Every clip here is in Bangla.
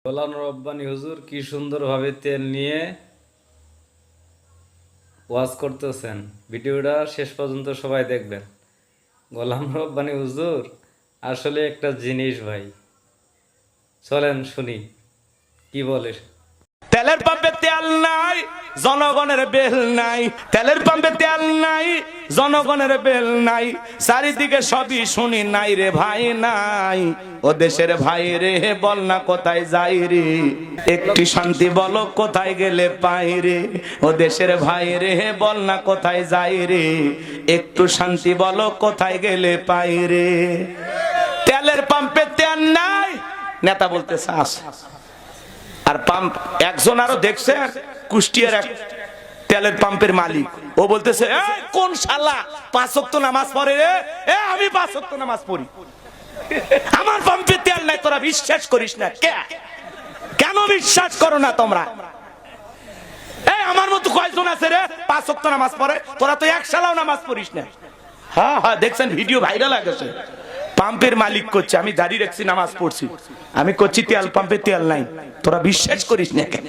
গোলাম রব্বানী হুজুর কি সুন্দরভাবে তেল নিয়ে ওয়াজ করতেছেন। ভিডিওটা শেষ পর্যন্ত সবাই দেখবেন। গোলাম রব্বানী হুজুর আসলে একটা জিনিস ভাই। চলেন শুনি কি বলে। তেলের পাম্পে তেল নাই, জনগণের বেল নাই। তেলের পাম্পে তেল নাই, জনগণের বেল নাই। চারিদিকে সবই শুনি নাই রে ভাই নাই। ও দেশের ভাই রে বল না কোথায় যাই রে, একটি শান্তি বলো কোথায় গেলে পাই রে। ও দেশের ভাই রে বল না কোথায় যাই রে, একটু শান্তি বলো কোথায় গেলে পাই রে। তেলের পাম্পে তেল নাই, নেতা বলতেছে আছে। আর পাম্প একজন আরো দেখছে, কুষ্টিয়ার এক তেলের পাম্পের মালিক, ও বলতেছে কোন শালা 5 ওয়াক্ত নামাজ পড়ে রে? আমি 5 ওয়াক্ত নামাজ পড়ি, আমার পাম্পে তেল নাই। তোরা বিশ্বাস করিস না কেন? বিশ্বাস করো না তোমরা? আমার মতো কয়জন আছে রে 5 ওয়াক্ত নামাজ পড়ে? তোরা তো এক শালাও নামাজ পড়িস না। হ্যাঁ হ্যাঁ, দেখছেন ভিডিও ভাইরাল হয়ে গেছে। পাম্পের মালিক করছে আমি দাঁড়িয়ে রাখছি, নামাজ পড়ছি। আমি করছি তেল পাম্পে তেল নাই, তোরা বিশ্বাস করিস না কেন?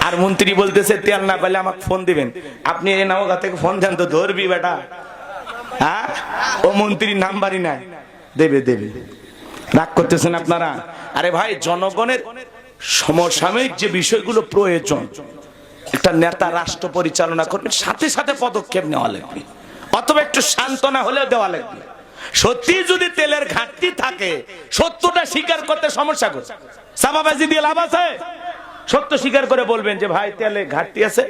আর মন্ত্রী বলতেছে তেল না পেলে আমাকে ফোন দিবেন। আপনি এই নওগাঁ থেকে ফোন দেন তো ধরবি বেটা। হ্যাঁ, ও মন্ত্রীর নাম্বারই নাই। দেবে দেবে, রাগ করতেছেন আপনারা? আরে ভাই, জনগণের সমসাময়িক যে বিষয়গুলো প্রয়োজন, একটা নেতা রাষ্ট্র পরিচালনা করবে, সাথে সাথে পদক্ষেপ নেওয়া লাগবে, অথবা একটু সান্ত্বনা হলেও দেওয়া লাগবে। সত্যি যদি তেলের ঘাটতি থাকে, সত্যটা স্বীকার করতে সমস্যা করছে, চাপাবাজি দিয়ে লাভ আছে? সত্য স্বীকার করে বলবেন যে ভাই তেলে ঘাটতি আছে,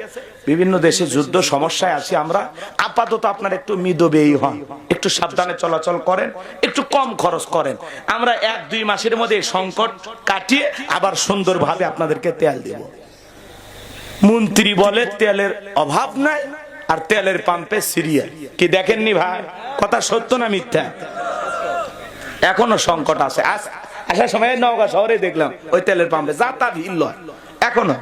বিভিন্ন দেশে যুদ্ধ সমস্যায় আছি আমরা, আপাতত আপনার একটু মিতব্যয়ী হন, একটু সাবধানে চলাচল করেন, একটু কম খরচ করেন। আমরা 1-2 মাসের মধ্যে সংকট কাটিয়ে আবার সুন্দরভাবে আপনাদেরকে তেল দেব। মন্ত্রী বলে তেলের অভাব নাই, আর তেলের পাম্পে সিরিয়াল। কি দেখেননি ভাই? কথা সত্য না মিথ্যা? এখনো সংকট আছে। আসার সময় নওগাঁ শহরে দেখলাম ওই তেলের পাম্পে যাতা ভিড় লয়, এখনো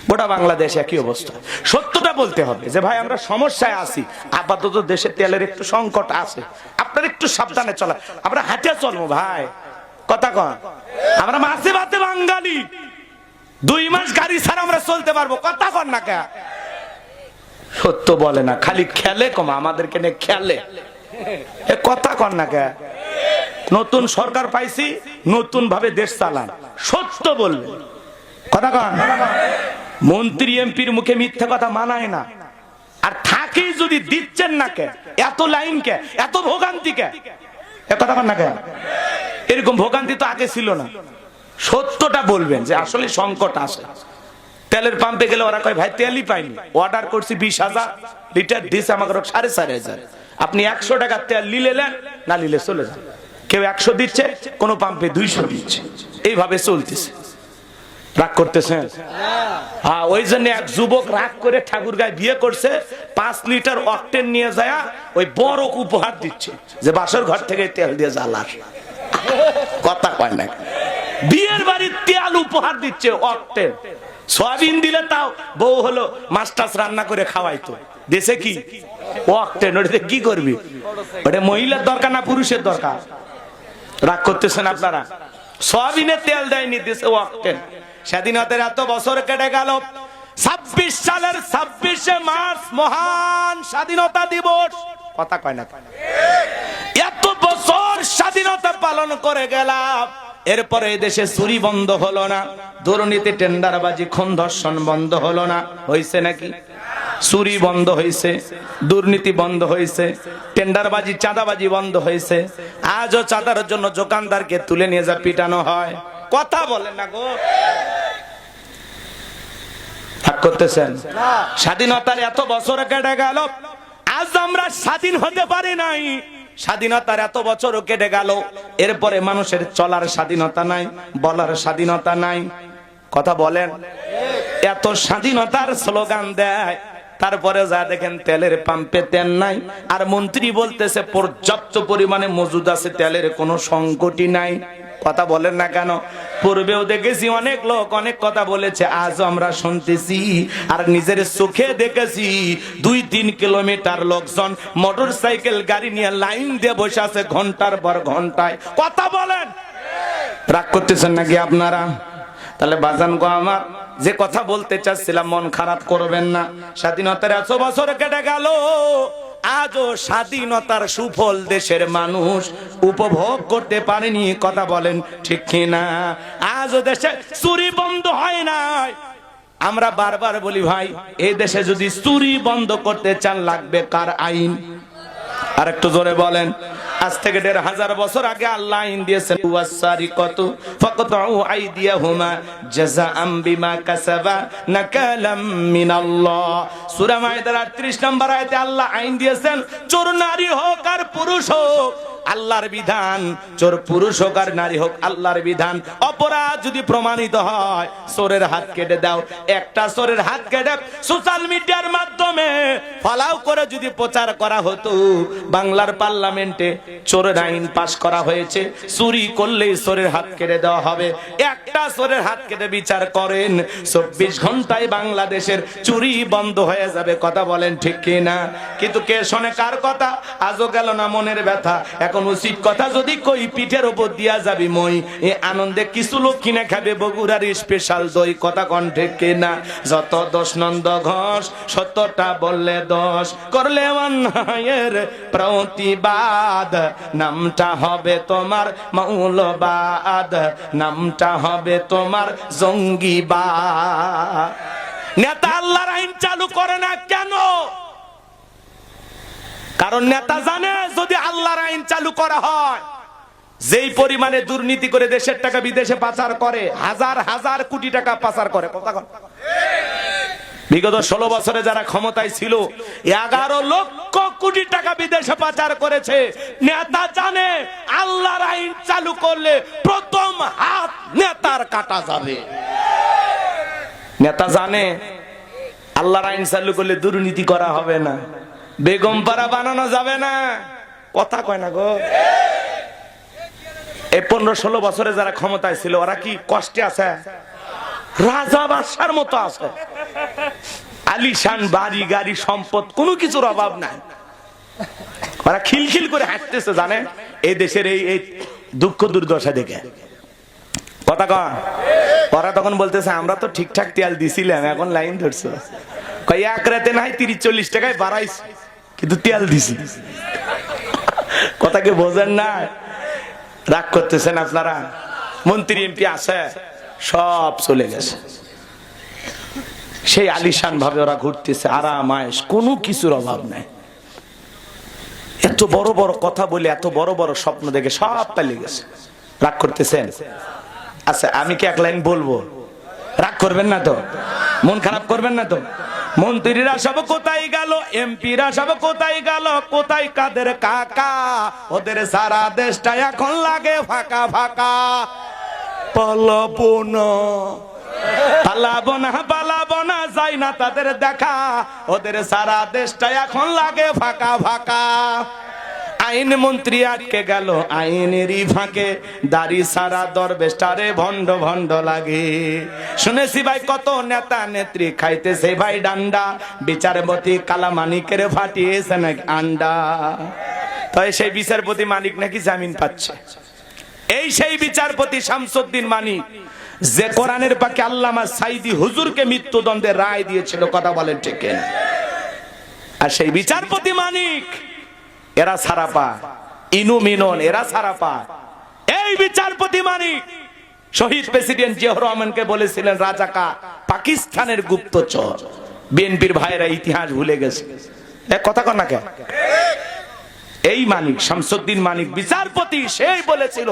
গোটা বাংলাদেশ একই অবস্থা। সত্যটা বলতে হবে যে ভাই আমরা সমস্যায় আছি, আপাতত দেশে তেলের একটু সংকট আছে, আপনার একটু সাবধানে চলা। আমরা হাঁটে চলবো ভাই, কথা কন। আমরা মাসে ভাতে বাঙালি, 2 মাস গাড়ি ছাড়া আমরা চলতে পারবো, কথা কন না কে? সত্য বলে না, খালি খেলে কমা আমাদেরকে নিয়ে খেলে, কথা কন না কে? নতুন সরকার পাইছি, নতুন ভাবে দেশ চালান, সত্য বলবে, কথা কন। মন্ত্রী এমপির মুখে মিথ্যা কথা মানায় না। আর থাকি যদি দিচ্ছেন না কে, এত লাইন কে, এত ভোগান্তি কে, কথা কন না কে? এরকম ভোগান্তি তো আগে ছিল না। সত্যটা বলবেন যে আসলে সংকট আছে। তেলের পাম্পে গেলে ওরা কয় ভাই তেলই পাইনি, অর্ডার করছি 20,000 লিটার, দিছে আমাকে 4,500। আপনি 100 টাকার তেল নিলে নেন, না নিলে চলে যান। কেউ 100 দিচ্ছে, কোন পাম্পে 200 দিচ্ছে, এইভাবে চলতেছে। রাগ করতেছেন? হ্যাঁ, ওই জন্য এক যুবক রাগ করে ঠাকুরগাঁয় বিয়ে করছে, 5 লিটার অক্টেন নিয়ে যায় ওই বড় উপহার দিচ্ছে যে বাসর ঘর থেকে তেল দিয়ে জ্বালার, কথা কয় না? বিয়ের বাড়ির তেল উপহার দিচ্ছে অক্টেন। সয়াবিন দিলে তাও বউ হলো মাছ-টাছ রান্না করে খাওয়াইতো, দেশে কি অক্টেন, ওটাতে কি করবি? ওটা মহিলার দরকার না পুরুষের দরকার? রাগ করতেছেন আপনারা? সয়াবিনের তেল দেয়নি, দেশে অক্টেন। স্বাধীনতার এত বছর কেটে গেল, 26 সালের 26শে মার্চ মহান স্বাধীনতা দিবস, কথা কয় না? এত বছর স্বাধীনতা পালন করে গেলাম, এরপরে দেশে চুরি বন্ধ হলো না, দুর্নীতি টেন্ডারবাজি খুন ধর্ষণ বন্ধ হলো না, হইছে নাকি? চুরি বন্ধ হয়েছে, দুর্নীতি বন্ধ হয়েছে, টেন্ডারবাজি চাঁদাবাজি বন্ধ হয়েছে। আজও চাঁদার জন্য দোকানদারকে তুলে নিয়ে যা পিটানো হয়, কথা বলেন না গো? ভাগ করতেছেন? স্বাধীনতার এত বছর কেটে গেল, আজ আমরা স্বাধীন হতে পারি নাই। স্বাধীনতার এত বছর কেটে গেল, এরপরে মানুষের চলার স্বাধীনতা নাই, বলার স্বাধীনতা নাই, কথা বলেন? এত স্বাধীনতার স্লোগান দেয়, তারপরে যা দেখেন তেলের পাম্পে তেল নাই। আর মন্ত্রী বলতেছে পর্যাপ্ত পরিমাণে মজুদ আছে, তেলের কোনো সংকটই নাই, কথা বলেন না কেন? পূর্বেও দেখেছি অনেক লোক অনেক কথা বলেছে, আজ আমরা শুনতেছি আর নিজের চোখে দেখেছি 2-3 কিলোমিটার লোকজন মোটরসাইকেল গাড়ি নিয়ে লাইন দিয়ে বসে আছে ঘন্টার পর ঘন্টায়, কথা বলেন? রাগ করতেছেন নাকি আপনারা? তাহলে বাজান গো আমার, যে কথা বলতে চাচ্ছিলাম, মন খারাপ করবেন না। স্বাধীনতার 100 বছর কেটে গেল, আজও স্বাধীনতার সুফল দেশের মানুষ উপভোগ করতে পারেনি। কথা বলেন ঠিক কিনা? আজও দেশে চুরি বন্ধ হয় নাই। আমরা বারবার বলি ভাই, এই দেশে যদি চুরি বন্ধ করতে চান লাগবে কার আইন? আর একটু জোরে বলেন। আজ থেকে 1500 বছর আগে আল্লাহ আইন দিয়েছেন, ওয়াসারিকাতু ফাকতাউ আইদিয়াহুমা জাযাআম বিমা কাসাবা নাকালাম মিনাল্লাহ। সূরা মাইদার 38 নম্বর আয়াতে আল্লাহ আইন দিয়েছেন, চোর নারী হোক আর পুরুষ হোক আল্লাহর বিধান, চোর পুরুষ হোক আর নারী হোক আল্লাহর বিধান। অপরাধ যদি প্রমাণিত হয় চোরের হাত কেটে দাও। একটা চোরের হাত কেটে সোশ্যাল মিডিয়ার মাধ্যমে ফলাও করে যদি প্রচার করা হতো, বাংলার পার্লামেন্টে চোরের আইন পাস করা হয়েছে, চুরি করলেই চোরের হাত কেটে দেওয়া হবে। একটা চোরের হাত কেটে বিচার করেন, 24 ঘন্টায় বাংলাদেশের চুরি বন্ধ হয়ে যাবে। কথা বলেন ঠিক কিনা? কিন্তু কে শোনে কার কথা? আজও গেল না মনের ব্যথা। এখন উচিত কথা যদি কই, পিঠের উপর দিয়া যাবি মই। এ আনন্দে কিছু লোক কিনে খাবে বগুড়ার স্পেশাল দই। কথা কন ঠিক কিনা? যত দোষ নন্দ ঘোষ, সত্যটা বললে দোষ, করলে অন্যায়ের প্রতিবাদ, নামটা হবে তোমার মৌলবাদ, নামটা হবে তোমার জঙ্গিবাদ। নেতা আল্লাহর আইন চালু করে না কেন? কারণ নেতা জানে যদি আল্লাহর আইন চালু করা হয়, যেই পরিমাণে দুর্নীতি করে দেশের টাকা বিদেশে পাচার করে, হাজার হাজার কোটি টাকা পাচার করে। বিগত 16 বছরে যারা ক্ষমতায় ছিল 11 লক্ষ কোটি টাকা বিদেশে পাচার করেছে। নেতা জানে আল্লাহর আইন চালু করলে প্রথম হাত নেতার কাটা যাবে। নেতা জানে আল্লাহর আইন চালু করলে দুর্নীতি করা হবে না, বেগম পাড়া বানানো যাবে না। কথা কয় না গো। এই 15-16 বছরে যারা ক্ষমতায় ছিল ওরা কি কষ্টে আছে? রাজা বাদশার মতো আছে। আলিশান বাড়ি গাড়ি সম্পদ কোনো কিছুর অভাব নাই। ওরা খিলখিল করে হাঁটতেছে জানেন এই দেশের এই দুঃখ দুর্দশা দেখে। কথা কয়। ওরা তখন বলতেছে আমরা তো ঠিকঠাক তেল দিছিলাম, এখন লাইন ধরছো। কয় এক রাতে নাই 30-40 টাকায় বাড়াইছে, কিন্তু তেল দিছি। কথা কি বোঝেন না? রাগ করতেছেন আপনারা? মন্ত্রী এমপি আছে, সব চলে গেছে। সেই আলিশান ভাবে ওরা ঘুরতেছে, আরাম আয়েশ, কোনো কিছুর অভাব নাই। এত বড় বড় কথা বলে, এত বড় বড় স্বপ্ন দেখে সব পালিয়ে গেছে। রাগ করতেছেন? আচ্ছা আমি কি এক লাইন বলবো? রাগ করবেন না তো? মন খারাপ করবেন না তো? মন্ত্রীরা সব কোথায় গেল? এমপিরা সব কোথায় গেল? কোথায় কাদের কাকা? ওদের সারা দেশটা এখন লাগে ফাঁকা ফাঁকা। পালাবো না, পালাবো না, পালাবো না, যাই না তাদের দেখা। ওদের সারা দেশটা এখন লাগে ফাঁকা ফাঁকা। আইন মন্ত্রী আটকে গেল আইনেরই ফাঁকে, দাড়ি সারা দরবেশটারে ভণ্ড ভণ্ড লাগে। শুনেছি ভাই কত নেতা নেত্রী খাইতেছে ভাই ডান্ডা, বিচারপতি কালামানিকের ফাটিয়েছে নাকি আন্ডা। তাই সেই বিচারপতি মানিক নাকি জামিন পাচ্ছে। এই সেই বিচারপতি শামসুদ্দিন মানিক যে কোরআনের পাকে আল্লামা সাইদি হুজুরকে মৃত্যুদণ্ডের রায় দিয়েছিল। কথা বলেন ঠিক কিনা? আর সেই বিচারপতি মানিক এরা ছাড়া পায়, ইনু মিনন এরা ছাড়া পায়। এই বিচারপতি মানিক শহীদ প্রেসিডেন্ট জিয়াউর রহমানকে বলেছিলেন রাজাকা, পাকিস্তানের গুপ্তচর। বিএনপির ভাইরা ইতিহাস ভুলে গেছে। কথা কন না কেন? এই মানিক, শামসুদ্দিন মানিক বিচারপতি, সেই বলেছিল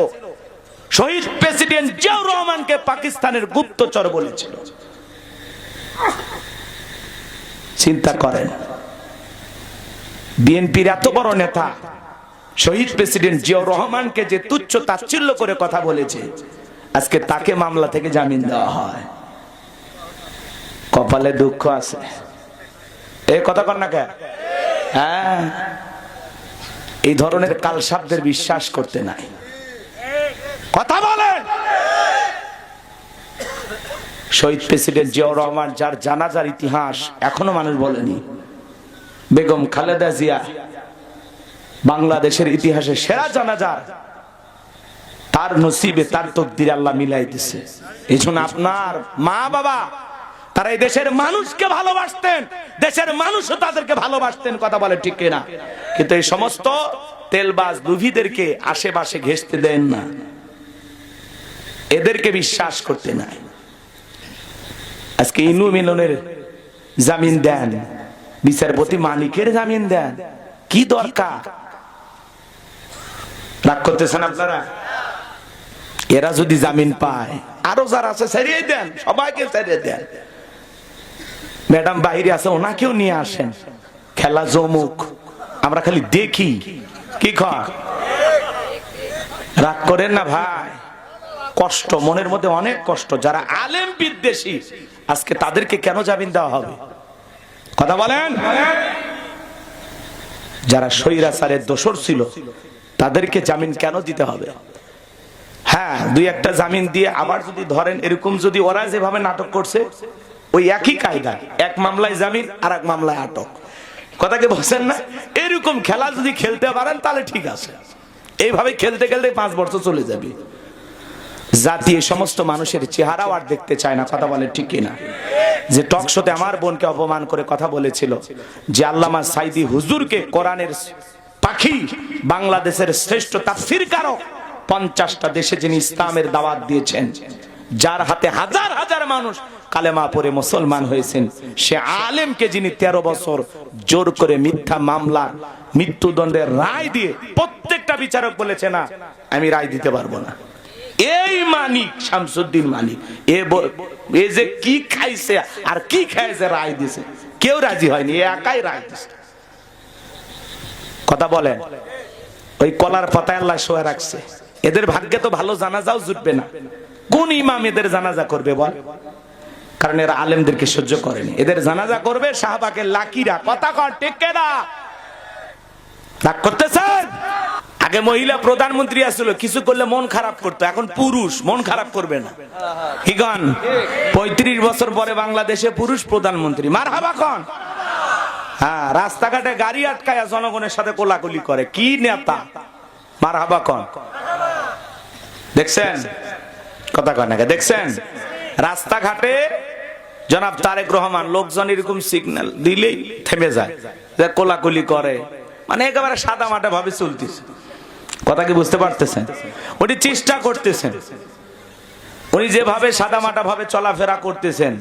শহীদ প্রেসিডেন্ট জিয়াউর রহমানকে পাকিস্তানের গুপ্তচর বলেছিল। চিন্তা করেন, বিএনপির এত বড় নেতা শহীদ প্রেসিডেন্ট জিয়াউর রহমানকে যে তুচ্ছ তাচ্ছিল্য করে কথা বলেছে, আজকে তাকে মামলা থেকে জামিন দেওয়া হয়। কপালে দুঃখ আছে। এই কথা কন না কেন? হ্যাঁ, এই ধরনের কালসাপদের বিশ্বাস করতে নাই। কথা বলেন। শহীদ প্রেসিডেন্ট জিয়াউর রহমান যার জানাজার ইতিহাস এখনো মানুষ বলেনি, বেগম খালেদা জিয়া বাংলাদেশের ইতিহাসে সেরা জানাজা, তার নসিবে তার তকদিরে আল্লাহ মিলাই দিছে। এই জন্য আপনার মা বাবা তারা এই দেশের মানুষকে ভালোবাসতেন, দেশের মানুষও তাদেরকে ভালোবাসতেন, কথা বলে ঠিক কিনা? কিন্তু এই সমস্ত তেলবাজ লুভিদেরকে আশেপাশে ঘেঁষতে দেন না, এদেরকে বিশ্বাস করতে নাই। আজকে ইনু মিলনের জামিন দেন, বিচারপতি মালিকের জামিন দেন, কি দরকার? রাগ করতেছেন আপনারা? এরা যদি জামিন পায় আরো যারা আছে ছেড়িয়ে দেন, সবাইকে ছেড়িয়ে দেন। ম্যাডাম বাইরে আছে, ওনাকেও নিয়ে আসেন। খেলা জমুক, আমরা খালি দেখি। কি কর? রাগ করেন না ভাই, কষ্ট মনের মধ্যে অনেক কষ্ট। যারা আলেম বিদ্বেষী আজকে তাদেরকে কেন জামিন দেওয়া হবে? কথা বলেন। যারা স্বৈরাচারের দোসর ছিল তাদেরকে জামিন কেন দিতে হবে? হ্যাঁ, দুই একটা জামিন দিয়ে আবার যদি ধরেন, এরকম যদি ওরা যেভাবে নাটক করছে ওই একই কায়দা, এক মামলায় জামিন আর এক মামলায় আটক, কথা কি বলছেন না? এরকম খেলা যদি খেলতে পারেন তাহলে ঠিক আছে। এইভাবে খেলতে খেলতে 5 বছর চলে যাবে। জাতি এই সমস্ত মানুষের চেহারাও আর দেখতে চায় না, কথা বলে ঠিক কিনা? যে টক শোতে আমার বোনকে অপমান করে কথা বলেছিল যে আল্লামা সাইদি হুজুরকে কোরআনের পাখি, বাংলাদেশের শ্রেষ্ঠ তাফসীরকারক, 50টা দেশে যিনি ইসলামের দাওয়াত দিয়েছেন, যার হাতে হাজার হাজার মানুষ কালেমা পড়ে মুসলমান হয়েছেন, সে আলেমকে যিনি 13 বছর জোর করে মিথ্যা মামলা মৃত্যুদণ্ডের রায় দিয়ে প্রত্যেকটা বিচারক বলেছে না আমি রায় দিতে পারবো না। এই মানিক শামসুদ্দিন মানিক এ যে কি খাইছে আর কি খাইছে রায় দিছে, কেউ রাজি হয়নি, একাই রায় দিছে। কথা বলেন। ওই কলার পাতায় আল্লাহ শোয়া রাখছে। এদের ভাগ্যে তো ভালো জানাজাও জুটবে না। কোন ইমাম এদের জানাজা করবে বল? কারণ এরা আলেমদেরকে সহ্য করেনি। এদের জানাজা করবে সাহাবাকে লাকিরা, কথা কর ঠিক না? রাগ করতেছেন? আগে মহিলা প্রধানমন্ত্রী আসছিল, কিছু করলে মন খারাপ করতো, এখন পুরুষ মন খারাপ করবে না। হিগন 35 বছর পরে বাংলাদেশে পুরুষ প্রধানমন্ত্রী, মারহাবা কোন? হ্যাঁ, রাস্তাঘাটে গাড়ি আটকায় জনগণের সাথে কোলাকুলি করে, কি নেতা! মারহাবা কোন? দেখছেন কথা কয় না? দেখছেন রাস্তাঘাটে জনাব তারেক রহমান, লোকজন এরকম সিগন্যাল দিলেই থেমে যায়, কোলাকুলি করে, মানে একেবারে সাদা মাটা ভাবে চলতেছে। কথা কি বুঝতে পারতেছেন? উনি চেষ্টা করতেছেন, উনি যেভাবে সাদা মাটা ভাবে চলাফেরা করতেছেন,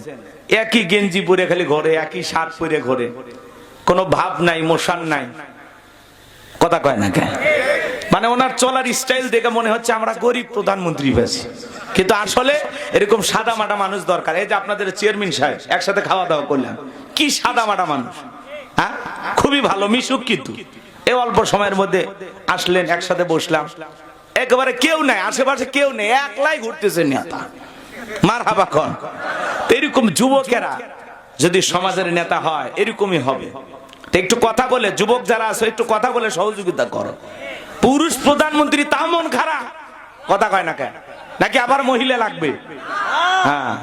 একই গেঞ্জি পরে খালি ঘরে, একই শার্ট পরে ঘরে, কোনো ভাব নাই, মোশন নাই, কথা কয় না কেন? মানে ওনার চলার স্টাইল দেখে মনে হচ্ছে আমরা গরিব প্রধানমন্ত্রী পেয়েছি, কিন্তু আসলে এরকম সাদা মাটা মানুষ দরকার। এই যে আপনাদের চেয়ারম্যান সাহেব একসাথে খাওয়া দাওয়া করলাম, কি সাদা মাটা মানুষ, হ্যাঁ, খুবই ভালো মিশুক, কিন্তু এই অল্প সময়ের মধ্যে আসলেন, একসাথে বসলাম, একেবারে কেউ নাই আশেপাশে, কেউ নেই, একলাই ঘুরতেছে নেতা। মারহাবা কোন? এরকম যুবকেরা যদি সমাজের নেতা হয় এরকমই হবে। একটু কথা বলে, যুবক যারা আছে একটু কথা বলে সহযোগিতা করো। পুরুষ প্রধানমন্ত্রী তা মন খারাপ, কথা কয় না কেন? নাকি আবার মহিলা লাগবে? হ্যাঁ,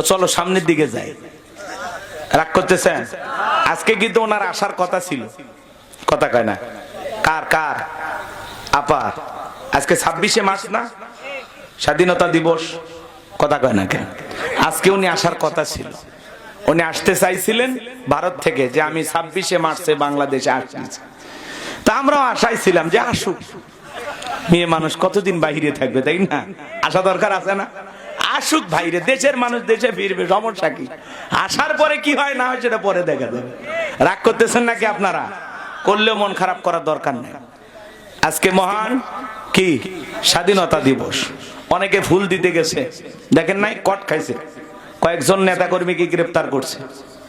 চলো সামনের দিকে যাই। রাগ করতেছেন? আজকে কিন্তু ওনার আসার কথা ছিল, কথা কয় না? কার কার আপা? আজকে 26শে মার্চ না, স্বাধীনতা দিবস, কথা কয় না কেন? আজকে উনি আসার কথা ছিল, উনি আসতে চাইছিলেন ভারত থেকে, যে আমি 26শে মার্চে বাংলাদেশে আসছি। তা আমরাও আশাইছিলাম যে আসুক, মেয়ে মানুষ কতদিন বাইরে থাকবে, তাই না? আসা দরকার আছে না? আসুক বাইরে, দেশের মানুষ দেশে ফিরবে, সমস্যা কি? আসার পরে কি হয় না হয় সেটা পরে দেখা যাবে। রাগ করতেছেন নাকি আপনারা? করলেও মন খারাপ করার দরকার নেই। আজকে মহান কি স্বাধীনতা দিবস, অনেকে ফুল দিতে গেছে, দেখেন নাই কট খাইছে, কয়েকজন নেতা কর্মীকে গ্রেফতার করছে,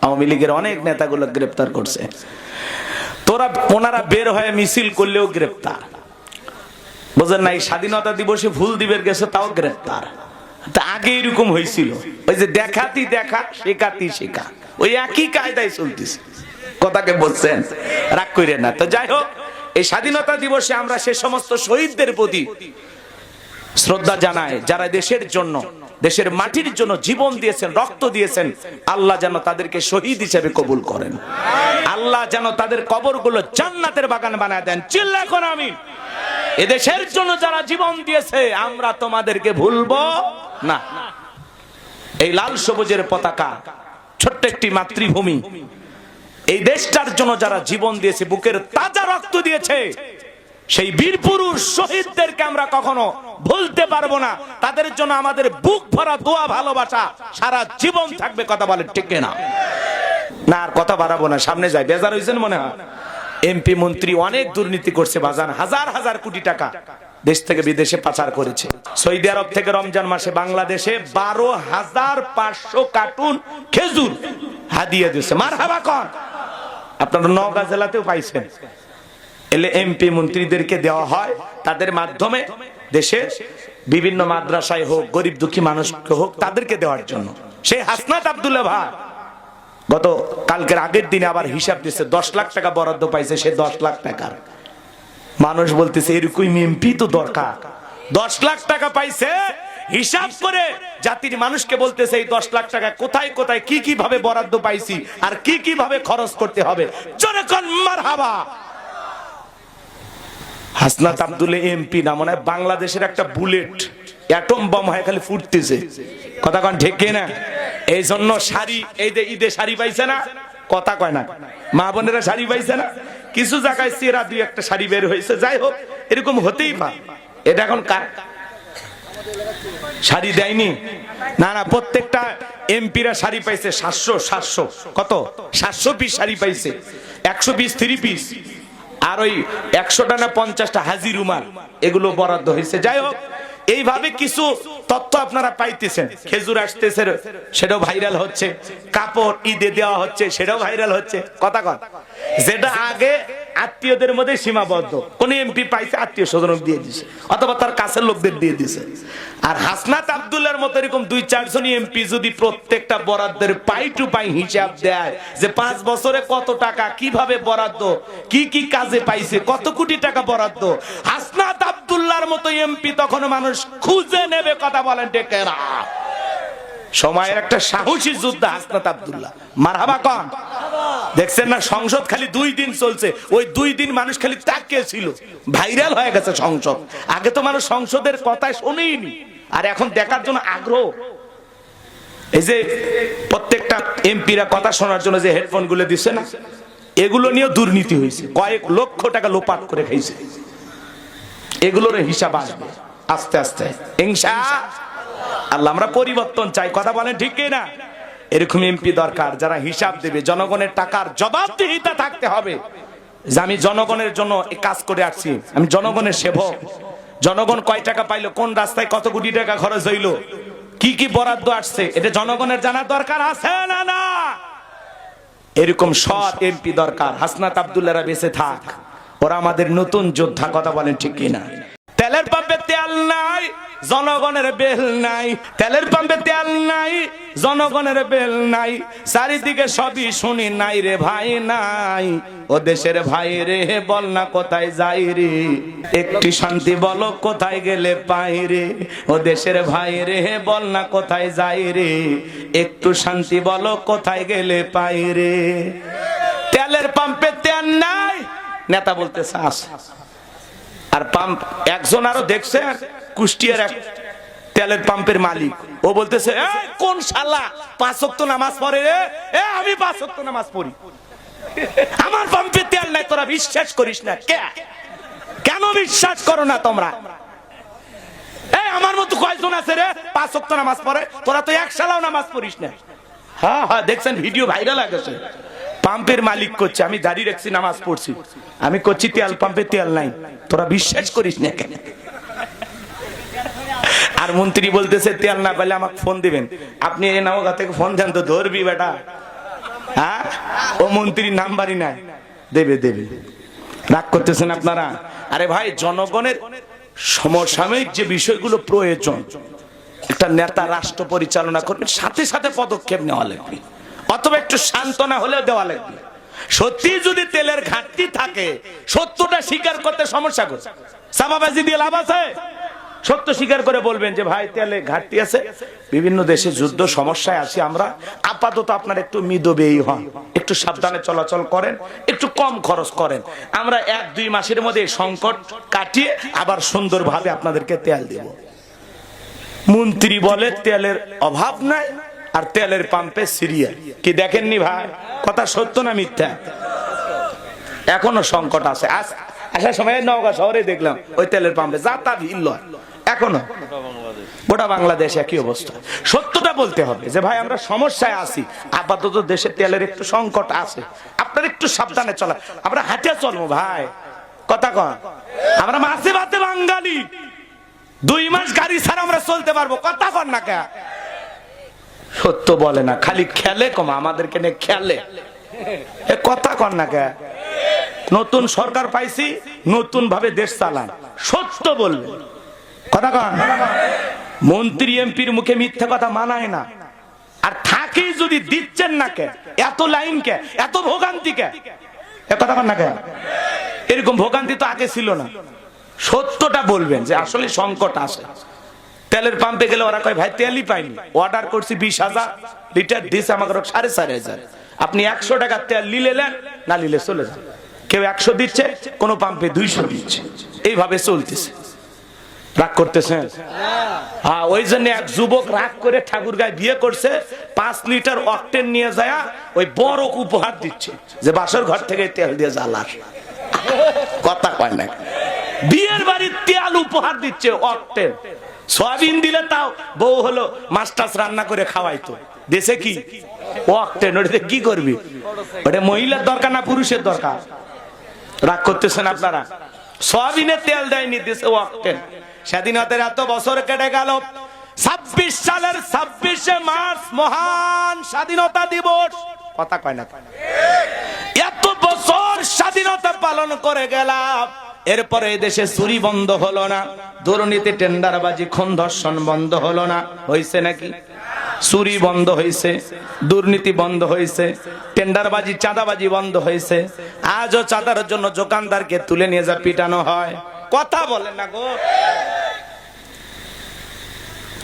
আওয়ামী লীগের অনেক নেতাগুলো গ্রেফতার করছে। তোরা ওনারা বের হয়ে মিছিল করলেও গ্রেফতার, বুঝেন নাই? স্বাধীনতা দিবসে ফুল দিবের গেছে, তাও গ্রেফতার। তা আগে এরকম হয়েছিল, ওই যে দেখাতি দেখা, শেখাতি শেখা, ওই একই কায়দায় চলতেছে, কথাকে বলছেন? রাগ কইরেন না। তো যাই হোক, এই স্বাধীনতা দিবসে আমরা সে সমস্ত শহীদদের প্রতি শ্রদ্ধা জানাই যারা দেশের জন্য, দেশের মাটির জন্য জীবন দিয়েছেন, রক্ত দিয়েছেন। আল্লাহ যেন তাদেরকে শহীদ হিসেবে কবুল করেন, আল্লাহ যেন তাদের কবরগুলো জান্নাতের বাগান বানায় দেন। চিল্লা এখন আমিন। এদেশের জন্য যারা জীবন দিয়েছে আমরা তোমাদেরকে ভুলবো না। এই লাল সবুজের পতাকা, ছোট্ট একটি মাতৃভূমি, এই দেশটার জন্য যারা জীবন দিয়েছে, বুকের তাজা রক্ত দিয়েছে, সেই বীর পুরুষ শহীদদেরকে আমরা কখনো ভুলতে পারবো না। তাদের জন্য আমাদের বুক ভরা দোয়া ভালোবাসা সারা জীবন থাকবে। কথা বলে ঠিক না? না আর কথা বাড়াবো না, সামনে যাই। বেজার হয়েছেন মনে হয়? এমপি মন্ত্রী অনেক দুর্নীতি করছে বাজান, হাজার হাজার কোটি টাকা দেশ থেকে বিদেশে পাচার করেছে। সৌদি আরব থেকে রমজান মাসে বাংলাদেশে 12,500 কার্টুন খেজুর হাদিয়া দিয়েছে। মারহাবা কন। আপনারা নওগাঁ জেলাতেও পাইছেন। এলে এমপি মন্ত্রীদেরকে দেওয়া হয়, তাদের মাধ্যমে দেশে বিভিন্ন মাদ্রাসায় হোক, গরিব দুঃখী মানুষকে হোক, তাদেরকে দেওয়ার জন্য। সেই হাসনাত আব্দুল্লাহ ভাই গত কালকের আগের দিনে আবার হিসাব দিচ্ছে, 10 লাখ টাকা বরাদ্দ পাইছে সে। 10 লাখ টাকার মানুষ বলতেছে এরকম এমপি তো দরকার। 10 লাখ টাকা পাইছে, হিসাব করে জাতির মানুষকে বলতেছে এই 10 লাখ টাকা কোথায় কোথায় কি কি ভাবে বরাদ্দ পাইছি আর কি কি ভাবে খরচ করতে হবে। জোরে কোন মারহাবা। হাসনাত আব্দুল্লাহ এমপি না, মনে হয় বাংলাদেশের একটা বুলেট অ্যাটম বম হয় খালি ফুটতেছে। কথা কন ঠিক না? এই জন্য শাড়ি, এই যে ঈদে শাড়ি পাইছে না, কথা কয় না, মা বোনেরা শাড়ি পাইছে না, কিছু জায়গায় চেরা দুই একটা শাড়ি বের হয়েছে। যাই হোক, এরকম হতেই পারে। এটা এখন কার শাড়ি দেয়নি? না না, প্রত্যেকটা এমপিরা শাড়ি পাইছে 700 কত 700 পিস শাড়ি পাইছে, 100 পিস 3 পিস, আর ওই 100টা না 50টা হাজি রুমাল, এগুলো বরাদ্দ হয়েছে। যাই হোক, এইভাবে কিছু তথ্য আপনারা পাইতেছেন। খেজুর আসতেছে, সেটাও ভাইরাল হচ্ছে। কাপড় ঈদে দেওয়া হচ্ছে, সেটাও ভাইরাল হচ্ছে। কথা কন, যেটা আগে আত্মীয়দের মধ্যে সীমাবদ্ধ, কোন এমপি পাইছে আত্মীয় স্বজন দিয়ে দিছে অথবা তার কাছের লোকদের দিয়ে দিছে। আর হাসনাত আব্দুল্লাহর মতো এরকম 2-4 জন এমপি যদি প্রত্যেকটা বরাদ্দের পাই টু পাই হিসাব দেয় যে 5 বছরে কত টাকা কিভাবে বরাদ্দ, কি কি কাজে পাইছে, কত কোটি টাকা বরাদ্দ, হাসনাত আব্দুল্লাহর মতো এমপি তখন মানুষ খুঁজে নেবে। কথা বলেন ঠিক না? সময়ের একটা সাহসী যোদ্ধা হাসনাত আব্দুল্লাহ। মারহাবা কন। দেখছেন না, সংসদ খালি 2 দিন চলছে, ওই 2 দিন মানুষ খালি তাকিয়ে ছিল। ভাইরাল হয়ে গেছে সংসদ। আগে তো মানুষ সংসদের কথা শুনেইনি, আর এখন দেখার জন্য আগ্রহ। এই যে প্রত্যেকটা এমপিরা কথা শোনার জন্য যে হেডফোন গুলো দিচ্ছে না, এগুলো নিয়ে দুর্নীতি হয়েছে, কয়েক লক্ষ টাকা লোপাট করে খাইছে। এগুলোর হিসাব আসবে আস্তে আস্তে ইনশাআল্লাহ। আমরা পরিবর্তন চাই। কথা বলেন ঠিক না? এরকম এমপি দরকার যারা হিসাব দেবে। জনগণের টাকার জবাবদিহিতা থাকতে হবে যে আমি জনগণের জন্য কাজ করে আসছি, আমি জনগণের সেবক। জনগণ কয় টাকা পাইলো, কোন রাস্তায় কত কোটি টাকা খরচ হইলো, কি কি বরাদ্দ আসছে, এটা জনগণের জানার দরকার আছে না? না, এরকম সৎ এমপি দরকার। হাসনাত আব্দুল্লাহরা বেঁচে থাক, ওরা আমাদের নতুন যোদ্ধা। কথা বলেন ঠিক কিনা? তেলের পাম্পে তেল নাই, জনগণের বেল নাই। তেলের পাম্পে তেল নাই, জনগণের বেল নাই। চারিদিকে সবই শুনি নাই রে ভাই নাই। ও দেশের ভাই রে বল না কোথায় যাই রে, একটি শান্তি বলো কোথায় গেলে পাই রে। ও দেশের ভাই রে বল না কোথায় যাই রে, একটু শান্তি বলো কোথায় গেলে পাই রে। তেলের পাম্পে তেল নাই, নেতা বলতেছে আছে। আর পাম্প একজন আরো দেখছে, কুষ্টিয়ার এক তেলের পাম্পের মালিক, ও বলতেছে কোন শালা 5 ওয়াক্ত নামাজ পড়ে রে? আমি 5 ওয়াক্ত নামাজ পড়ি, আমার পাম্পে তেল নাই। তোরা বিশ্বাস করিস না কেন? বিশ্বাস করো না তোমরা? আমার মতো কয়জন আছে রে 5 ওয়াক্ত নামাজ পড়ে? তোরা তো এক শালাও নামাজ পড়িস না। হ্যাঁ হ্যাঁ, দেখছেন ভিডিও ভাইরাল হয়ে গেছে। পাম্পের মালিক করছে আমি দাঁড়িয়ে রাখছি, নামাজ পড়ছি, আমি করছি তেল পাম্পে তেল নাই। তোরা বিশ্বাস করিস না কেন? আর মন্ত্রী বলতেছে তেল না পেলে আমাকে ফোন দিবেন। আপনি এই নওগাঁ থেকে ফোন দেন তো ধরবি বেটা। হ্যাঁ, ও মন্ত্রীর নাম্বারই নাই। দেবে দেবে, রাগ করতেছেন আপনারা? আরে ভাই, জনগণের সমসাময়িক যে বিষয়গুলো প্রয়োজন, একটা নেতা রাষ্ট্র পরিচালনা করবে, সাথে সাথে পদক্ষেপ নেওয়া লাগবে, অথবা একটু সান্ত্বনা হলেও দেওয়া লাগবে। সত্যি যদি তেলের ঘাটতি থাকে, সত্যটা স্বীকার করতে সমস্যা করছে, চাপাবাজি দিয়ে লাভ আছে? সত্য স্বীকার করে বলবেন যে ভাই তেলে ঘাটতি আছে, বিভিন্ন দেশে যুদ্ধ সমস্যায় আছি আমরা, আপাতত আপনার একটু মিতব্যয়ী হন, একটু সাবধানে চলাচল করেন, একটু কম খরচ করেন, আমরা 1-2 মাসের মধ্যে এই সংকট কাটিয়ে আবার সুন্দরভাবে আপনাদেরকে তেল দেব। মন্ত্রী বলে তেলের অভাব নাই, আর তেলের পাম্পে সিরিয়াল। কি দেখেননি ভাই, কথা সত্য না মিথ্যা? এখনো সংকট আছে। আসার সময় নওগাঁ শহরে দেখলাম ওই তেলের পাম্পে যা তা ভিড় লয়, এখনো গোটা বাংলাদেশ একই অবস্থা। সত্যটা বলতে হবে যে ভাই আমরা সমস্যায় আছি, আপাতত দেশে তেলের একটু সংকট আছে, আপনার একটু সাবধানে চলা। আমরা হাঁটে চলবো ভাই, কথা কন। আমরা মাসে ভাতে বাঙালি, 2 মাস গাড়ি ছাড়া আমরা চলতে পারবো, কথা কন না কে? সত্য বলে না, খালি খেলে কমা আমাদেরকে নিয়ে খেলে, কথা কন না কে? নতুন সরকার পাইছি, নতুন ভাবে দেশ চালান, সত্য বলবে, কথা কন। মন্ত্রী এমপির মুখে মিথ্যা কথা মানায় না, আর থাকি যদি দিচ্ছেন না কে, এত লাইন কে, এত ভোগান্তি কে, কথা কন না কে? এরকম ভোগান্তি তো আগে ছিল না। সত্যটা বলবেন যে আসলে সংকট আছে। তেলের পাম্পে গেলে ওরা কয় ভাই তেলই পাইনি, অর্ডার করছি 20,000 লিটার, দিছে আমাকে 4,500। আপনি 100 টাকার তেল নিলেন, না নিলে চলে যান। কেউ 100 দিচ্ছে, কোন পাম্পে 200 দিচ্ছে, এইভাবে চলতেছে। রাগ করতেছেন? হ্যাঁ, ওই জন্য এক যুবক রাগ করে ঠাকুরগাঁয় বিয়ে করছে, 5 লিটার অক্টেন নিয়ে যায় ওই বড় উপহার দিচ্ছে যে বাসর ঘর থেকে তেল দিয়ে জ্বালার, কথা কয় না। বিয়ের বাড়ির তেল উপহার দিচ্ছে অক্টেন। সয়াবিন দিলে তাও বউ হলো মাছ-টাছ রান্না করে খাওয়াইতো, দেশে কি অক্টেন, ওটাতে কি করবি? ওটা মহিলার দরকার না পুরুষের দরকার? রাগ করতেছেন আপনারা? সয়াবিনের তেল দেয়নি, দেশে অক্টেন। স্বাধীনতার এত বছর কেটে গেল, 26 সালের 26শে মার্চ মহান স্বাধীনতা দিবস, কথা কয় না? এত বছর স্বাধীনতা পালন করে গেলাম, এরপরে এই দেশে চুরি বন্ধ হলো না, দুর্নীতি টেন্ডারবাজি খুন ধর্ষণ বন্ধ হলো না, হইছে নাকি? চুরি বন্ধ হয়েছে, দুর্নীতি বন্ধ হয়েছে, টেন্ডারবাজি চাঁদাবাজি বন্ধ হয়েছে। আজও চাঁদার জন্য দোকানদারকে তুলে নিয়ে যা পিটানো হয়, কথা বলেন না গো?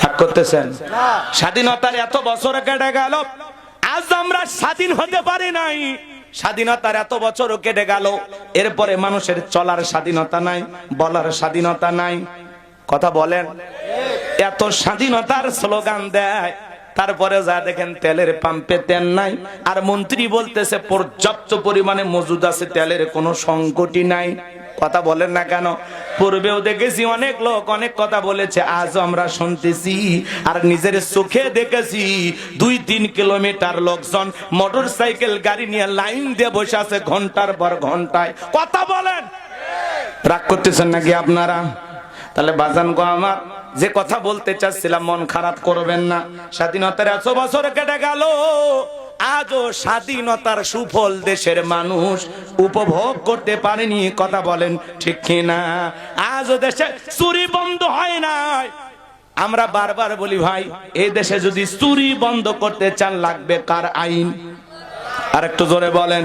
হাক করতেছেন? স্বাধীনতার এত বছর কেটে গেল, আজ আমরা স্বাধীন হতে পারি নাই। স্বাধীনতার এত বছর কেটে গেল, এরপরে মানুষের চলার স্বাধীনতা নাই, বলার স্বাধীনতা নাই, কথা বলেন? এত স্বাধীনতার স্লোগান দেয়, তারপরে যা দেখেন তেলের পাম্পে তেল নাই, আর মন্ত্রী বলতেছে পর্যাপ্ত পরিমাণে মজুদ আছে, তেলের কোনো সংকটই নাই, কথা বলেন না কেন? পূর্বেও দেখেছি অনেক লোক অনেক কথা বলেছে, আজ আমরা শুনতেছি আর নিজের চোখে দেখেছি 2-3 কিলোমিটার লোকজন মোটর সাইকেল গাড়ি নিয়ে লাইন দিয়ে বসে আছে ঘন্টার পর ঘন্টায়, কথা বলেন? রাগ করতেছেন নাকি আপনারা? তাহলে বাজান গো আমার, যে কথা বলতে চাচ্ছিলাম, মন খারাপ করবেন না। স্বাধীনতার 100 বছর কেটে গেল, আজও স্বাধীনতার সুফল দেশের মানুষ উপভোগ করতে পারেনি, কথা বলেন ঠিক কিনা? আজও দেশে চুরি বন্ধ হয় নাই। আমরা বারবার বলি ভাই, এই দেশে যদি চুরি বন্ধ করতে চান লাগবে কার আইন? আর একটু জোরে বলেন।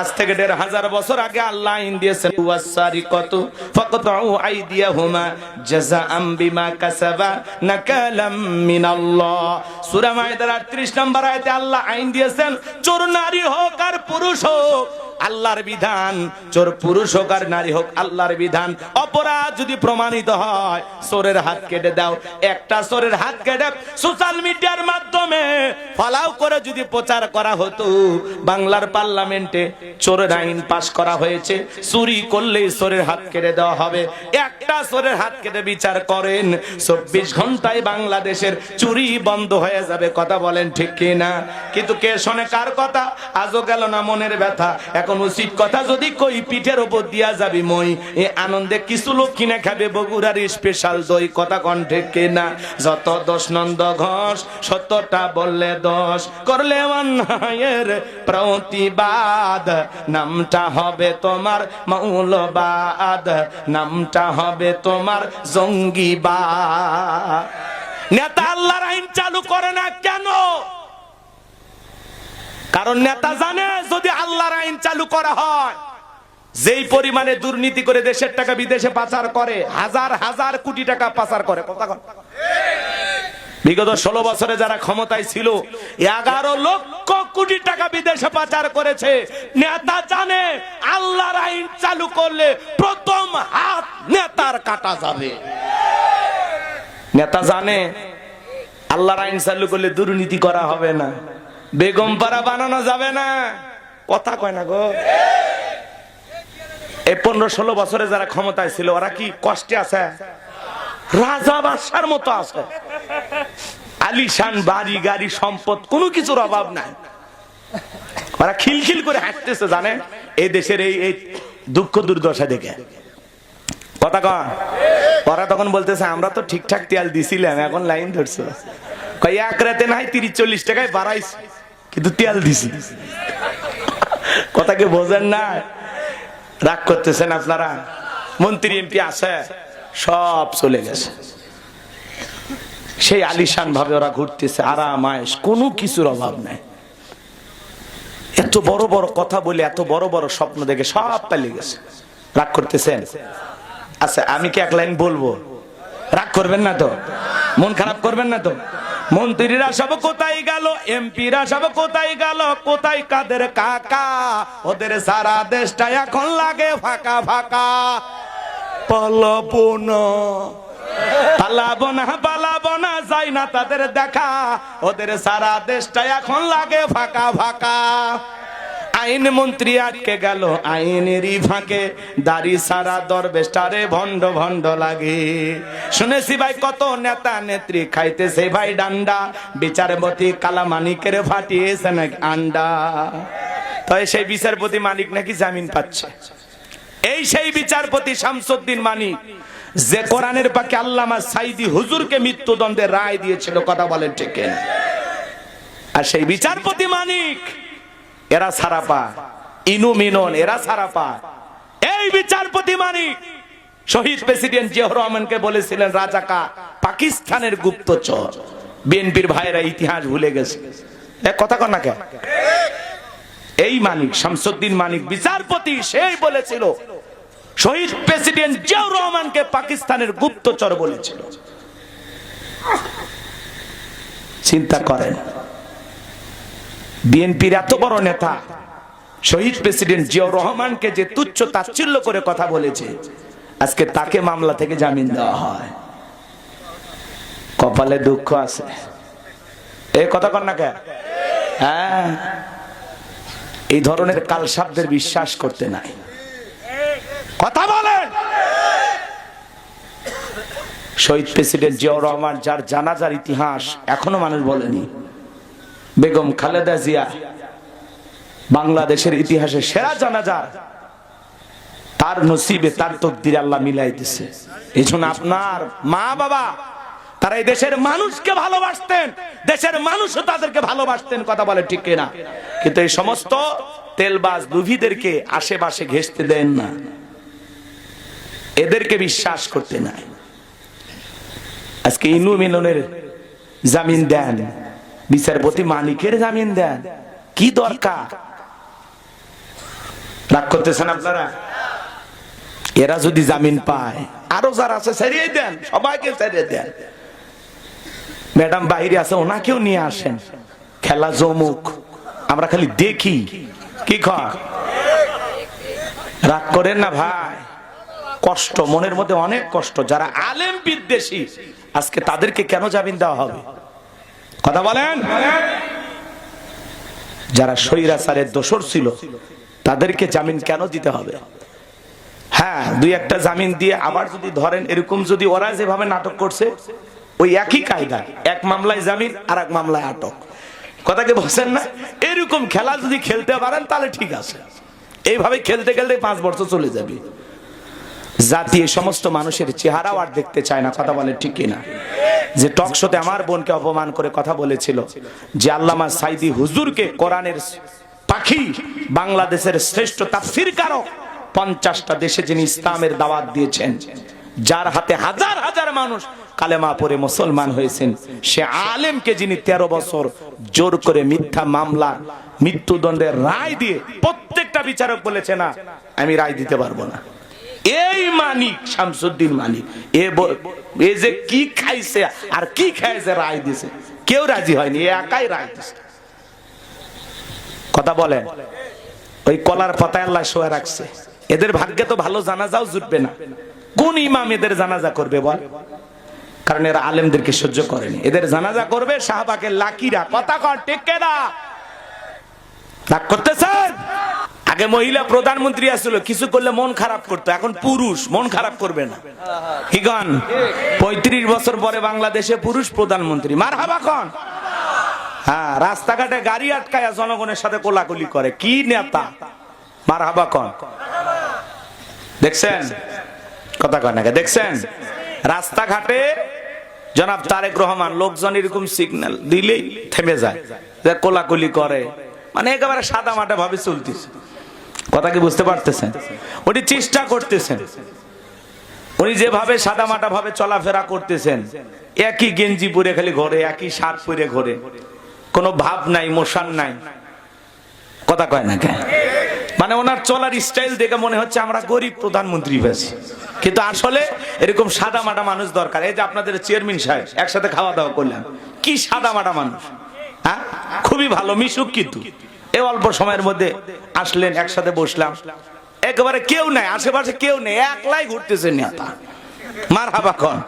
আজ থেকে 1500 বছর আগে আল্লাহ আইন দিয়েছেন, ওয়াসারিকাতু ফাকতাউ আইদিয়াহুমা জাযাআম বিমা কাসাবা নাকালাম মিনাল্লাহ। সূরা মাইদার 38 নম্বর আয়াতে আল্লাহ আইন দিয়েছেন, চোর নারী হোক আর পুরুষ হোক আল্লাহর বিধান, চোর পুরুষ হোক আর নারী হোক আল্লাহর বিধান। অপরাধ যদি প্রমাণিত হয়, চোরের হাত কেটে দাও। একটা চোরের হাত কেটে সোশ্যাল মিডিয়ার মাধ্যমে ফলাও করে যদি প্রচার করা হতো, বাংলার পার্লামেন্টে চোরের আইন পাস করা হয়েছে, চুরি করলেই চোরের হাত কেটে দেওয়া হবে। একটা চোরের হাত কেটে বিচার করেন, 24 ঘন্টায় বাংলাদেশের চুরি বন্ধ হয়ে যাবে, কথা বলেন ঠিক কিনা? কিন্তু কে শোনে কার কথা? আজও গেল না মনের ব্যথা। এখন উচিত কথা যদি কই, পিঠের উপর দিয়া যাবি মই, এ আনন্দে কিছু লোক কিনে খাবে বগুড়ার স্পেশাল দই, কথা কন ঠিক কিনা? যত দোষ নন্দ ঘোষ, সত্যটা বললে দোষ, করলে অন্যায়ের প্রতিবাদ, নামটা হবে তোমার মৌলবাদ, নামটা হবে তোমার জঙ্গিবাদ। নেতা আল্লাহর আইন চালু করে না কেন? কারণ নেতা জানে যদি আল্লাহর আইন চালু করা হয় যেই পরিমাণে দুর্নীতি করে দেশের টাকা বিদেশে পাচার করে, হাজার হাজার কোটি টাকা পাচার করে। কথা কন। বিগত 16 বছরে যারা ক্ষমতায় ছিল 11 লক্ষ কোটি টাকা বিদেশে পাচার করেছে। নেতা জানে আল্লাহর আইন চালু করলে প্রথম হাত নেতার কাটা যাবে। নেতা জানে আল্লাহর আইন চালু করলে দুর্নীতি করা হবে না, বেগম পাড়া বানানো যাবে না। কথা কয় না গো। এই 15-16 বছরে যারা ক্ষমতায় ছিল ওরা কি কষ্টে আছে? রাজা বাদশার মতো আছে। আলিশান বাড়ি গাড়ি সম্পদ কোনো কিছুর অভাব নাই। ওরা খিলখিল করে হাঁটতেছে জানেন এই দেশের এই দুঃখ দুর্দশা দেখে। কথা কন। ওরা তখন বলতেছে আমরা তো ঠিকঠাক তেল দিছিলাম, এখন লাইন ধরছো। কই এক রাতে নাই 30-40 টাকায় বাড়াইছি, কিন্তু তেল দিছি। কথা কি বোঝেন না? রাগ করতেছেন আপনারা? মন্ত্রী এমপি আছে, সব চলে গেছে। সেই আলিশান ভাবে ওরা ঘুরতেছে, আরাম আয়েশ, কোনো কিছুর অভাব নাই। এত বড় বড় কথা বলে, এত বড় বড় স্বপ্ন দেখে সব পালিয়ে গেছে। রাগ করতেছেন? আচ্ছা আমি কি এক লাইন বলবো? রাগ করবেন না তো? মন খারাপ করবেন না তো? মন্ত্রীরা সব কোথায় গেল, এমপিরা সব কোথায় গেল, কোথায় কাদের কাকা? ওদের সারা দেশটা এখন লাগে ফাঁকা ফাঁকা। পালাবো না পালাবো না পালাবো না, যাই না তাদের দেখা। ওদের সারা দেশটা এখন লাগে ফাঁকা ফাঁকা। আইন মন্ত্রী আটকে গেল আইনেরই ফাঁকে, দাড়ি সারা দরবেশটারে ভণ্ড ভণ্ড লাগে। শুনেছি ভাই কত নেতা নেত্রী খাইতেছে ভাই ডান্ডা, বিচারপতি কালামানিকের ফাটিয়েছে নাকি আন্ডা। তাই সেই বিচারপতি মানিক নাকি জামিন পাচ্ছে। এই সেই বিচারপতি শামসুদ্দিন মানিক যে কোরআনের পাকে আল্লামা সাইদি হুজুরকে মৃত্যুদণ্ডের রায় দিয়েছিল। কথা বলেন ঠিক কিনা? আর সেই বিচারপতি মানিক এরা সারাপা, ইনু মিনন এরা সারাপা। এই বিচারপতি মানিক শহীদ প্রেসিডেন্ট জিয়াউর রহমানকে বলেছিলেন রাজাকা, পাকিস্তানের গুপ্তচর। বিএনপির ভাইরা ইতিহাস ভুলে গেছে। কথা কন না কেন? এই মানিক, শামসুদ্দিন মানিক বিচারপতি, সেই বলেছিল শহীদ প্রেসিডেন্ট জিয়াউর রহমানকে পাকিস্তানের গুপ্তচর বলেছিল। চিন্তা করেন, বিএনপির এত বড় নেতা শহীদ প্রেসিডেন্ট জিয়াউর রহমানকে যে তুচ্ছ তাচ্ছিল্য করে কথা বলেছে, আজকে তাকে মামলা থেকে জামিন দেওয়া হয়। কপালে দুঃখ আছে। এই কথা কন না কেন? হ্যাঁ, এই ধরনের কালসাপদের বিশ্বাস করতে নাই। কথা বলেন। শহীদ প্রেসিডেন্ট জিয়াউর রহমান যার জানাজার ইতিহাস এখনো মানুষ বলেনি। বেগম খালেদা জিয়া বাংলাদেশের ইতিহাসে সেরা জানাজা, তার নসিবে তার তকদিরে আল্লাহ মিলাই দিছে। এই জন্য আপনার মা বাবা তারা এই দেশের মানুষকে ভালোবাসতেন, দেশের মানুষও তাদেরকে ভালোবাসতেন। কথা বলে ঠিক কিনা? কিন্তু এই সমস্ত তেলবাজ লুভিদেরকে আশেপাশে ঘেঁষতে দেন না, এদেরকে বিশ্বাস করতে নাই। আজকে ইনু মিলনের জামিন দেন, বিচারপতি মানিকের জামিন দেন, কি দরকার? রাগ করতেছেন আপনারা? এরা যদি জামিন পায় আরো যারা আছে ছেড়িয়ে দেন, সবাইকে ছেড়িয়ে দেন। ম্যাডাম বাইরে আছে, ওনাকেও নিয়ে আসেন। খেলা জমুক, আমরা খালি দেখি। কি খবর? রাগ করেন না ভাই, কষ্ট মনের মধ্যে অনেক কষ্ট। যারা আলেম বিদ্বেষী আজকে তাদেরকে কেন জামিন দেওয়া হবে? কথা বলেন। যারা স্বৈরাচারের দোসর ছিল তাদেরকে জামিন কেন দিতে হবে? হ্যাঁ, দুই একটা জামিন দিয়ে আবার যদি ধরেন, এরকম যদি ওরা যেভাবে নাটক করছে ওই একই কায়দা, এক মামলায় জামিন আর এক মামলায় আটক। কথাকে বলছেন না? এরকম খেলা যদি খেলতে পারেন তাহলে ঠিক আছে। এইভাবে খেলতে খেলতে 5 বছর চলে যাবে। জাতি এই সমস্ত মানুষের চেহারাও আর দেখতে চায় না। কথা বলে ঠিক কিনা? যে টক শোতে আমার বোনকে অপমান করে কথা বলেছিল যে আল্লামা সাইদি হুজুরকে কোরআনের পাখি, বাংলাদেশের শ্রেষ্ঠ তাফসীরকারক, 50টা দেশে যিনি ইসলামের দাওয়াত দিয়েছেন, যার হাতে হাজার হাজার মানুষ কালেমা পড়ে মুসলমান হয়েছেন, সে আলেমকে যিনি 13 বছর জোর করে মিথ্যা মামলা মৃত্যুদণ্ডের রায় দিয়ে প্রত্যেকটা প্রত্যেকটা বিচারক বলেছে না আমি রায় দিতে পারবো না। এই মানিক শামসুদ্দিন মানিক এ যে কি খাইছে আর কি খাইছে রায় দিছে, কেউ রাজি হয়নি, একাই রায় দিছে। কথা বলেন, ওই কলার পাতায় আল্লাহ শোয়া রাখছে। এদের ভাগ্যে তো ভালো জানাজাও জুটবে না। কোন ইমাম এদের জানাজা করবে বল? কারণ এরা আলেমদেরকে সহ্য করেনি। এদের জানাজা করবে সাহাবাকে লাকিরা। কথা কর ঠিক না? রাগ করতেছেন? আগে মহিলা প্রধানমন্ত্রী আসছিল, কিছু করলে মন খারাপ করতো, এখন পুরুষ মন খারাপ করবে না। হিগন 35 বছর পরে বাংলাদেশে পুরুষ প্রধানমন্ত্রী, মারহাবা কন। হ্যাঁ, রাস্তাঘাটে গাড়ি আটকায় জনগণের সাথে কোলাকুলি করে, কি নেতা, মারহাবা কন। দেখছেন কথা কয় না? দেখছেন রাস্তাঘাটে জনাব তারেক রহমান লোকজন এরকম সিগন্যাল দিলেই থেমে যায়, কোলাকুলি করে, মানে একেবারে সাদা মাটা ভাবে চলতেছে। কথা কি বুঝতে পারতেছেন? উনি চেষ্টা করতেছেন, উনি যেভাবে সাদা মাটা ভাবে চলাফেরা করতেছেন, একই গেঞ্জি পরে খালি ঘরে, একই শার্ট পরে ঘরে, কোনো ভাব নাই, মোশন নাই। কথা কয় না কেন? মানে ওনার চলার স্টাইল দেখে মনে হচ্ছে আমরা গরিব প্রধানমন্ত্রী পেয়েছি, কিন্তু আসলে এরকম সাদা মাটা মানুষ দরকার। এই যে আপনাদের চেয়ারম্যান সাহেব একসাথে খাওয়া দাওয়া করলাম, কি সাদা মাটা মানুষ, হ্যাঁ, খুবই ভালো মিশুক, কিন্তু এই অল্প সময়ের মধ্যে আসলেন, একসাথে বসলাম, একেবারে কেউ নাই আশেপাশে, কেউ নেই, একলাই ঘুরতেছে নেতা, মারহাবা কন।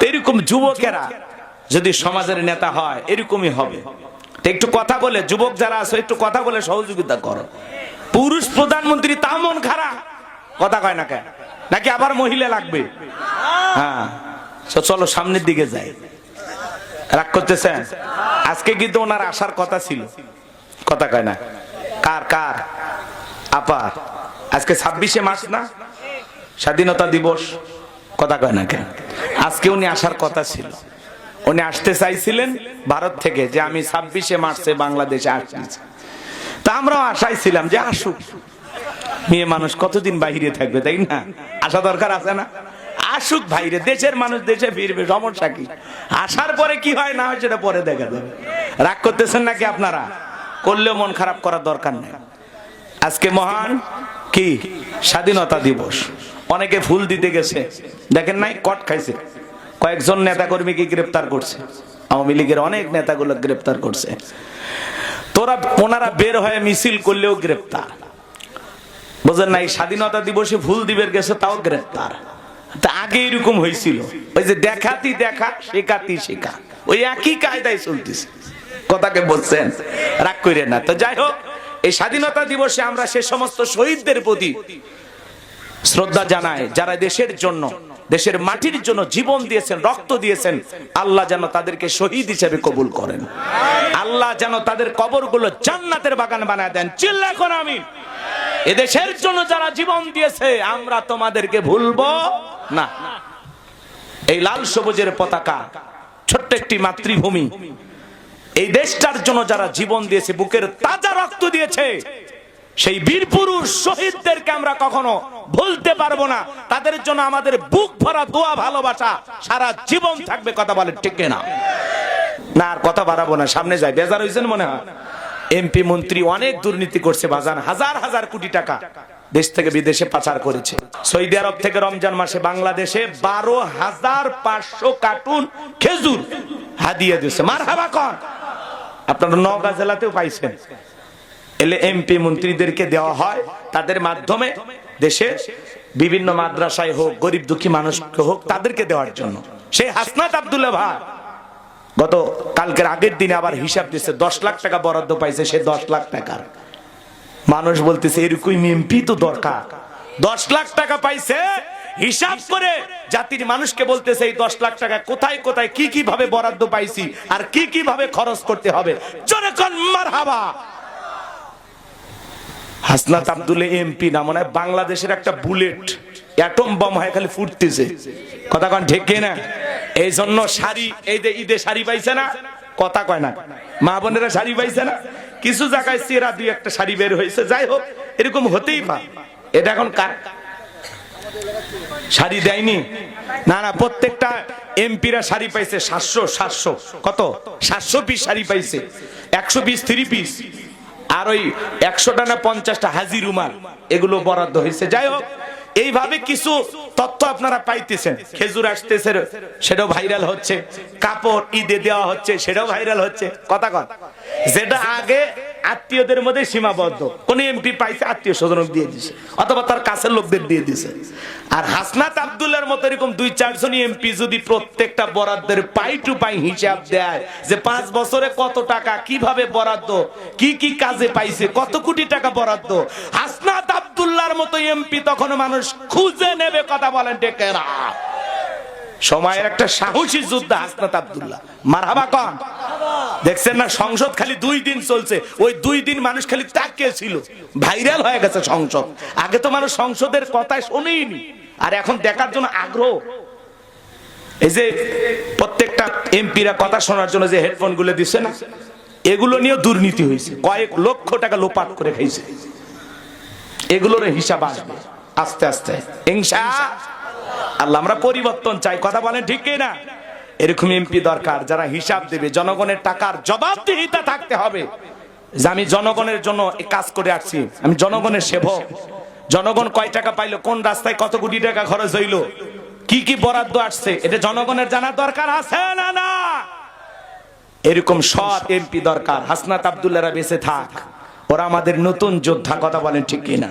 এরকম যুবকেরা যদি সমাজের নেতা হয় এরকমই হবে। একটু কথা বলে, যুবক যারা আছে একটু কথা বলে সহযোগিতা করো। পুরুষ প্রধানমন্ত্রী তাও মন খারাপ, কথা কয় না কেন? নাকি আবার মহিলা লাগবে? হ্যাঁ, চলো সামনের দিকে যাই। রাগ করতেছেন? আজকে কিন্তু ওনার আসার কথা ছিল, কথা কয় না? কার কার আপা? আজকে 26শে মার্চ না, স্বাধীনতা দিবস, কথা কয় না কেন? আজকে উনি আসার কথা ছিল, উনি আসতে চাইছিলেন ভারত থেকে, যে আমি 26শে মার্চে বাংলাদেশে আসছি। তা আমরাও আশাইছিলাম যে আসুক, মেয়ে মানুষ কতদিন বাইরে থাকবে, তাই না? আসা দরকার আছে না? আসুক বাইরে, দেশের মানুষ দেশে ফিরবে, সমস্যা কি? আসার পরে কি হয় না হয় সেটা পরে দেখা যাবে। রাগ করতেছেন নাকি আপনারা? করলেও মন খারাপ করার দরকার নেই। আজকে মহান কি স্বাধীনতা দিবস, অনেকে ফুল দিতে গেছে, দেখেন নাই কট খাইছে, কয়েকজন নেতা কর্মীকে গ্রেফতার করছে, আওয়ামী লীগের অনেক নেতাগুলো গ্রেফতার করছে। ওনারা বের হয়ে মিছিল করলেও গ্রেফতার, বুঝেন নাই? স্বাধীনতা দিবসে ফুল দিবের গেছে, তাও গ্রেফতার। তা আগে এরকম হয়েছিল, ওই যে দেখাতি দেখা, শেখাতি শেখা, ওই একই কায়দায় চলতেছে। কথাকে বলছেন, রাগ করেন না। তো যাই হোক, এই স্বাধীনতা দিবসে আমরা সে সমস্ত শহীদদের প্রতি শ্রদ্ধা জানাই, যারা দেশের জন্য, দেশের মাটির জন্য জীবন দিয়েছেন, রক্ত দিয়েছেন। আল্লাহ যেন তাদেরকে শহীদ হিসেবে কবুল করেন, আল্লাহ যেন তাদের কবরগুলো জান্নাতের বাগান বানায় দেন। চিল্লা এখন আমিন। এদেশের জন্য যারা জীবন দিয়েছে আমরা তোমাদেরকে ভুলবো না। এই লাল সবুজের পতাকা, ছোট্ট একটি মাতৃভূমি, এই দেশটার জন্য যারা জীবন দিয়েছে, বুকের তাজা রক্ত দিয়েছে, সেই বীর পুরুষ শহীদদেরকে আমরা কখনো ভুলতে পারবো না। তাদের জন্য আমাদের বুক ভরা দোয়া, ভালোবাসা সারা জীবন থাকবে। কথা বলে ঠিক না? না আর কথা বাড়াবো না, সামনে যাই। বেজার হয়েছেন মনে হয়? এমপি মন্ত্রী অনেক দুর্নীতি করছে বাজান, হাজার হাজার কোটি টাকা দেশ থেকে বিদেশে পাচার করেছে। সৌদি আরব থেকে রমজান মাসে বাংলাদেশে 12,500 কার্টুন খেজুর হাদিয়া দিয়েছে, মারহাবা কর। আপনারা নওগাঁ জেলাতেও পাইছেন। এলে এমপি মন্ত্রীদেরকে দেওয়া হয়, তাদের মাধ্যমে দেশে বিভিন্ন মাদ্রাসায় হোক, গরিব দুঃখী মানুষকে হোক, তাদেরকে দেওয়ার জন্য। সেই হাসনাত আব্দুল্লাহ ভাই গত কালকের আগের দিনে আবার হিসাব দিচ্ছে, 10 লাখ টাকা বরাদ্দ পাইছে সে, 10 লাখ টাকার। মানুষ বলতেছে এরকম এমপি তো দরকার, 10 লাখ টাকা পাইছে। হিসাব করে জাতির মানুষকে বলতেছে এই 10 লাখ টাকা কোথায় কোথায় কি কি ভাবে বরাদ্দ পাইছি আর কি কি ভাবে খরচ করতে হবে। জোরে কোন মারহাবা। হাসনাত আব্দুল্লাহ এমপি না, মনে হয় বাংলাদেশের একটা বুলেট, অ্যাটম বম হয় খালি ফুটতেছে। কথা কন ঠিক না? এই জন্য শাড়ি, এই যে ঈদে শাড়ি পাইছে না, কথা কয় না, মা বোনেরা শাড়ি পাইছে না, কিছু জায়গায় চেরা দুই একটা শাড়ি বের হয়েছে। যাই হোক, এরকম হতেই পারে। এটা এখন কার শাড়ি দেয়নি? না না, প্রত্যেকটা এমপিরা শাড়ি পাইছে 700 কত 700 পিস শাড়ি পাইছে, 100 পিস 3 পিস। আর ওই 100টা না 50টা হাজি রুমাল এগুলো বরাদ্দ হয়েছে। যাই হোক, এইভাবে কিছু তথ্য আপনারা পাইতেছেন। খেজুর আসতেছে, সেটাও ভাইরাল হচ্ছে। কাপড় ঈদে দেওয়া হচ্ছে, সেটাও ভাইরাল হচ্ছে। কথা কথা যেটা আগে আত্মীয়দের মধ্যে সীমাবদ্ধ, কোন এমপি পাইছে আত্মীয় স্বজন দিয়ে দিছে অথবা তার কাছের লোকদের দিয়ে দিছে। আর হাসনাত আব্দুল্লাহর মতো এরকম 2-4 জন এমপি যদি প্রত্যেকটা বরাদ্দের পাই টু পাই হিসাব দেয় যে 5 বছরে কত টাকা কিভাবে বরাদ্দ, কি কি কাজে পাইছে, কত কোটি টাকা বরাদ্দ, হাসনাত আব্দুল্লাহর মতো এমপি তখন মানুষ খুঁজে নেবে। কথা বলেন ঠিক না? সময়ের একটা সাহসী যোদ্ধা হাসনাত আব্দুল্লাহ, মারহাবা কন। দেখছেন না, সংসদ খালি 2 দিন চলছে, ওই 2 দিন মানুষ খালি তাকিয়ে ছিল, ভাইরাল হয়ে গেছে সংসদ। আগে তো মানুষ সংসদের কথা শুনেইনি, আর এখন দেখার জন্য আগ্রহ। এই যে প্রত্যেকটা এমপিরা কথা শোনার জন্য যে হেডফোন গুলো দিচ্ছে না, এগুলো নিয়ে দুর্নীতি হয়েছে, কয়েক লক্ষ টাকা লোপাট করে খাইছে। এগুলোর হিসাব আসবে আস্তে আস্তে ইনশাআল্লাহ। আমরা পরিবর্তন চাই। কথা বলেন ঠিক না? এরকম এমপি দরকার যারা হিসাব দেবে। জনগণের টাকার জবাবদিহিতা থাকতে হবে যে আমি জনগণের জন্য এই কাজ করে আসছি, আমি জনগণের সেবক। জনগণ কয় টাকা পাইলো, কোন রাস্তায় কত কোটি টাকা খরচ হইলো, কি কি বরাদ্দ আসছে, এটা জনগণের জানার দরকার আছে না? না, এরকম সৎ এমপি দরকার। হাসনাত আব্দুল্লাহরা বেঁচে থাক, ওরা আমাদের নতুন যোদ্ধা। কথা বলেন ঠিক কিনা?